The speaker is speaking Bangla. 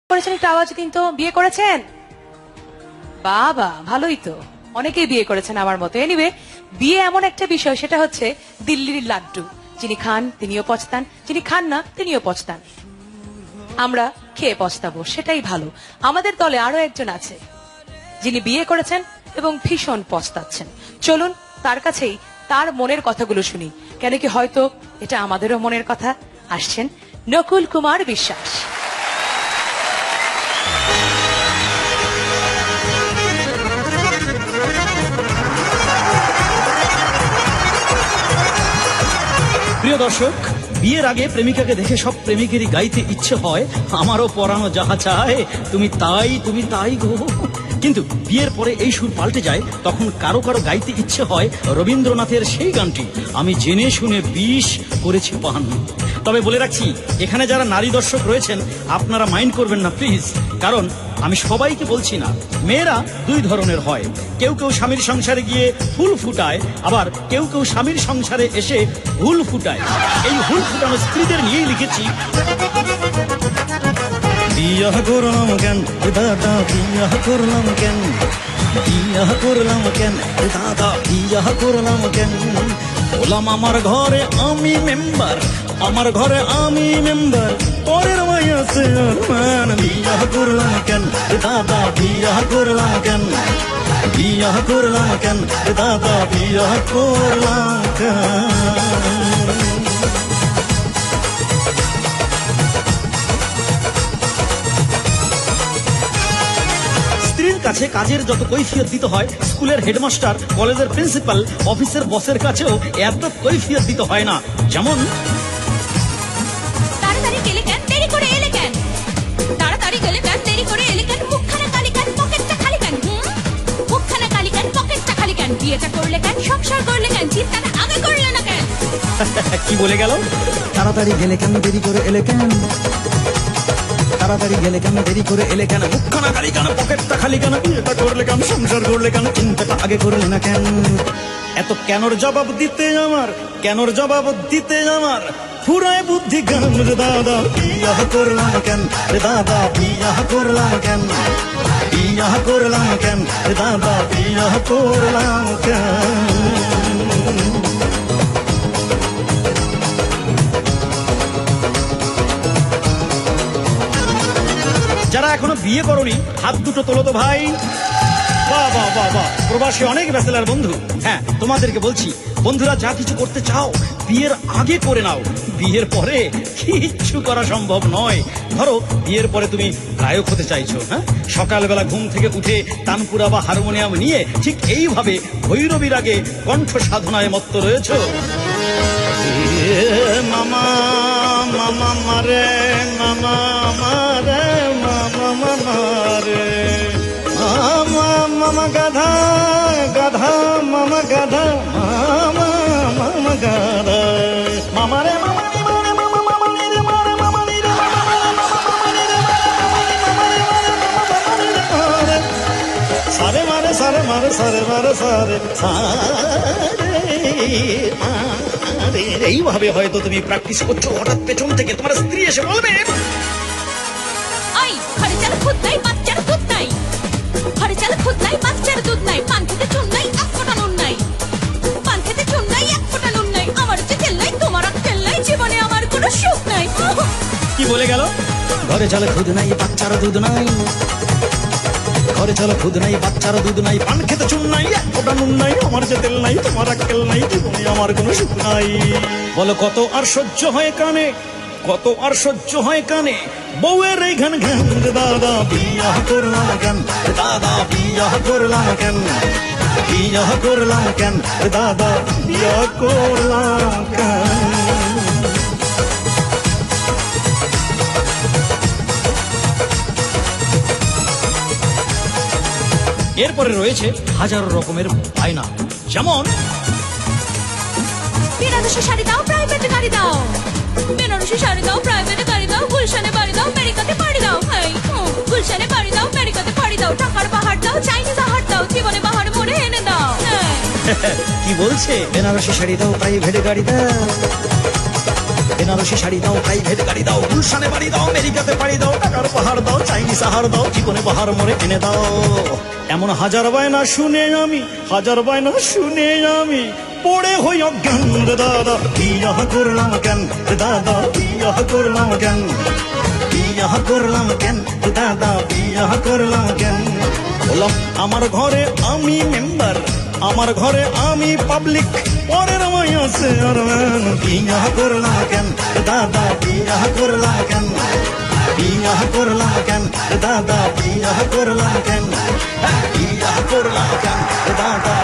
করেছেন একটু আওয়াজ দিন তো। বিয়ে করেছেন? বাবা, ভালোই তো, অনেকেই বিয়ে করেছেন আমার মতো। এনিওয়ে, বিয়ে এমন একটা বিষয়, সেটা হচ্ছে দিল্লির লাড্ডু। যিনি খান তিনিও পচতান, যিনি খান না তিনিও পচতান। আমরা খেয়ে পচতাবো, সেটাই ভালো। আমাদের দলে আরো একজন আছে যিনি বিয়ে করেছেন এবং ভীষণ পস্তাচ্ছেন। চলুন তার কাছেই তার মনের কথাগুলো শুনি, কেন কি হয়তো এটা আমাদেরও মনের কথা। আসছেন নকুল কুমার বিশ্বাস। প্রিয় দর্শক, বিয়ের আগে প্রেমিকাকে দেখে সব প্রেমিকেরই গাইতে ইচ্ছে হয়, আমারও পরানো যাহা চায় তুমি তাই, তুমি তাই গো। কিন্তু বিয়ের পরে এই সুর পাল্টে যায়, তখন কারো কারো গাইতে ইচ্ছে হয় রবীন্দ্রনাথের সেই গানটি, আমি জেনে শুনে বিষ করেছি পান। তবে বলে রাখছি, এখানে যারা নারী দর্শক রয়েছেন আপনারা মাইন্ড করবেন না প্লিজ, কারণ আমি সবাইকে বলছি না। মেয়েরা দুই ধরনের হয়, কেউ কেউ স্বামীর সংসারে গিয়ে ফুল ফুটায়, আবার কেউ কেউ স্বামীর সংসারে এসে হুল ফুটায়। এই হুল ফুটানো স্ত্রীদের নিয়েই লিখেছি। বিয়া করলাম কেন দাদা, বিয়া করলাম কেন, বিয়া করলাম কেন দাদা, বিয়া করলাম কেন। বললাম আমার ঘরে আমি মেম্বার, আমার ঘরে আমি মেম্বার, পরের মাইয়া চেয়ারম্যান। বিয়া করলাম কেন দাদা, বিয়া করলাম কেন, বিয়া করলাম কেন দাদা, বিয়া করলাম কেন। স্ত্রীর কাছে কাজের যত কৈফিয়ত দিতে হয়, স্কুলের হেডমাস্টার, কলেজের প্রিন্সিপাল, অফিসের বসের কাছেও এত কৈফিয়ত দিতে হয় না। যেমন তাড়াতাড়ি গেলে কেন, দেরি করে এলে কেন, তাড়াতাড়ি গেলে কেন, দেরি করে এলে কেন, মুখখানা কালি কেন, পকেটটা খালি কেন, মুখখানা কালি কেন, পকেটটা খালি কেন, বিয়েটা করলে কেন, সংসার করলে কেন, চিন্তাটা আগে করলে না কেন। কি বলে গেল? তাড়াতাড়ি গেলে কেন, দেরি করে এলে কেন, তাড়াতাড়ি গেলে কেন, দেরি করে এলে কেন, মুখখানা কালি কেন, পকেটটা খালি কেন, বিয়েটা করলে কেন, সংসার করলে কেন, চিন্তাটা আগে করলে না কেন। এত কেনর জবাব দিতে আমার, কেনর জবাব দিতে আমার ফুরায় বুদ্ধি গান রে দাদা। বিয়া করলাম কেন রে দাদা, বিয়া করলাম কেন, বিয়া করলাম কেন রে দাদা, বিয়া করলাম কেন। যারা এখনো বিয়ে করনি হাত দুটো তোলো তো ভাই। বাহ বাহ বাহ বাহ, প্রবাসী অনেক ব্যাচেলার বন্ধু। হ্যাঁ, তোমাদেরকে বলছি, বন্ধুরা যা কিছু করতে চাও বিয়ের আগে করে নাও, বিয়ের পরে কিচ্ছু করা সম্ভব নয়। ধরো বিয়ের পরে তুমি গায়ক হতে চাইছো, হ্যাঁ, সকালবেলা ঘুম থেকে উঠে তানপুরা বা হারমোনিয়াম নিয়ে ঠিক এইভাবে ভৈরবীর আগে কণ্ঠ সাধনায় মত্ত রয়েছো। মামা মামা মারে, মামা মারে, মামা মারে, মামা মামা গাধা গাধা, মামা গাধা, মামা মামা গাধা, মামা রে মামা রে মারে, মামা মামা রে মারে, মামা রে মারে, সারে মারে, সারে মারে, সারে মারে, সারে সারে। এইভাবে হয়তো তুমি প্র্যাকটিস করছো, হঠাৎ পেছন থেকে তোমার স্ত্রী এসে বলবে, আই ঘরে চাল খুদ নাই, বাচ্চার দুধ নাই, ঘরে চাল খুদ নাই, বাচ্চার দুধ নাই, পান খেতে চুন নাই, এক ফোঁটা নুন নাই, পান খেতে চুন নাই, এক ফোঁটা নুন নাই, আমার যে তেল নাই, তোমার আর তেল নাই, জীবনে আমার কোনো সুখ নাই। কি বলে গেল? ঘরে চলে খুদ নাই, বাচ্চার দুধ নাই, ঘরে চলে খুদ নাই, বাচ্চার দুধ নাই, পান খেতে চুন নাই, এক ফোঁটা নুন নাই, আমার যে তেল নাই, তোমার আক্কেল নাই, জীবনে আমার কোনো সুখ নাই। বলো কত আর সহ্য হয় কানে, কত আর সহ্য হয় কানে, বউয়ের এই ঘান ঘান রে দাদা। বিয়া করলাম কেন রে দাদা, বিয়া করলাম কেন, বিয়া করলাম কেন রে দাদা, বিয়া করলাম কেন। এরপরে রয়েছে হাজারো রকমের বায়না, যেমন বেনারসি শাড়ি দাও, প্রাইভেটে গাড়ি দাও, বেনারসি শাড়ি দাও, প্রাইভেটে গাড়ি দাও, গুলশানে বাড়ি দাও, আমেরিকাতে পাড়ি দাও, গুলশানে বাড়ি দাও, আমেরিকাতে পাড়ি দাও, টাকার বাহার দাও, চাইনিজ আহার দাও, জীবনে বাহার মোড়ে এনে দাও। কি বলছে? বেনারসি শাড়ি দাও, প্রাইভেট গাড়ি দাও, বেনারসি শাড়ি দাও, প্রাইভেট গাড়ি দাও, গুলশানে বাড়ি দাও, আমেরিকাতে পাড়ি দাও, টাকার পাহাড় দাও, চাইনিজ আহার দাও, জীবনে বাহার মোড়ে এনে দাও। এমন হাজার বায়না শুনে আমি, হাজার বায়না শুনে আমি পড়ে হই অজ্ঞান রে দাদা। বিয়া করলাম কেন রে দাদা, বিয়া করলাম কেন, বিয়া করলাম কেন রে দাদা, বিয়া করলাম কেন। বললাম আমার ঘরে আমি মেম্বার, আমার ঘরে আমি পাবলিক, পরের আমায় আছে আর ম্যান। বিয়া করলাম কেন রে দাদা, বিয়া করলাম কেন, বিয়া করলাম কেন রে দাদা, বিয়া করলাম কেন, বিয়া করলাম কেন রে দাদা,